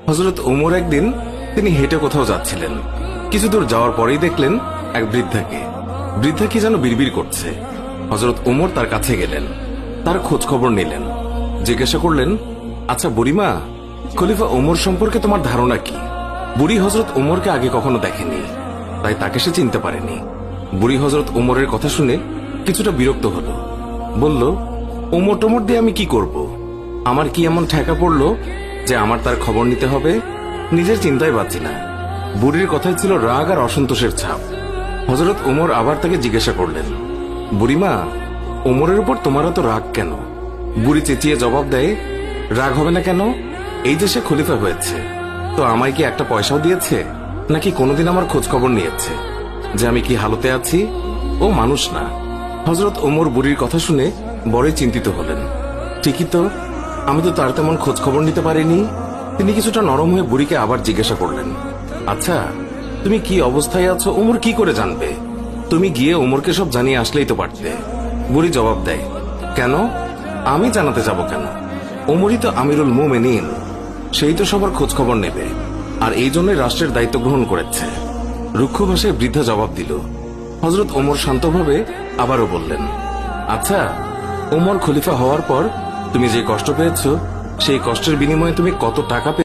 হযরত ওমর একদিন তিনি হেঁটে কোথাও যাচ্ছিলেন। কিছু দূর যাওয়ার পরেই দেখলেন এক বৃদ্ধাকে। বৃদ্ধা কি যেন বিড়বিড় করছে। হযরত ওমর তার কাছে গেলেন, তার খোঁজ খবর নিলেন, জিজ্ঞাসা করলেন, আচ্ছা বুড়িমা, খলিফা ওমর সম্পর্কে তোমার ধারণা কি? বুড়ি হযরত ওমরকে আগে কখনো দেখেনি, তাই তাকে সে চিনতে পারেনি। বুড়ি হযরত ওমরের কথা শুনে কিছুটা বিরক্ত হলো, বলল, ওমর টোমর দিয়ে আমি কি করব? আমার কি এমন ঠেকা পড়লো যে আমার তার খবর নিতে হবে? নিজের চিন্তায় পাচ্ছি না। বুড়ির কথায় ছিল রাগ আর অসন্তোষের ছাপ। হযরত ওমর আবার তাকে জিজ্ঞাসা করলেন, বুড়িমা, ওমরের উপর তোমার এত রাগ কেন? বুড়ি চেঁচিয়ে জবাব দেয়, রাগ হবে না কেন? এই যে সে খলিফা হয়েছে, তো আমায় কি একটা পয়সাও দিয়েছে? নাকি কোনোদিন আমার খোঁজ খবর নিয়েছে যে আমি কি হালতে আছি? ও মানুষ না। হযরত ওমর বুড়ির কথা শুনে বড়ই চিন্তিত হলেন। ঠিকই তো, আমি তো তার তেমন খোঁজ খবর নিতে পারিনি। তিনি কিছুটা নরম হয়ে বুড়িকে আবার জিজ্ঞাসা করলেন, আচ্ছা, তুমি কি অবস্থায় আছো ওমর কি করে জানবে? তুমি গিয়ে ওমরকে সব জানিয়ে আসলেই তো পারতে। বুড়ি জবাব দেয়, কেন? আমি জানাতে যাব কেন? ওমরই তো আমিরুল মুমিনিন, সেই তো সবার খোঁজ খবর নেবে, আর এই জন্যই রাষ্ট্রের দায়িত্ব গ্রহণ করেছে। রুক্ষ ভাষায় বৃদ্ধা জবাব দিল। হযরত ওমর শান্তভাবে আবারও বললেন, আচ্ছা, ওমর খলিফা হওয়ার পর তুমি যে কষ্ট পেয়েছো, সেই কষ্টের বিনিময়ে তুমি কত টাকা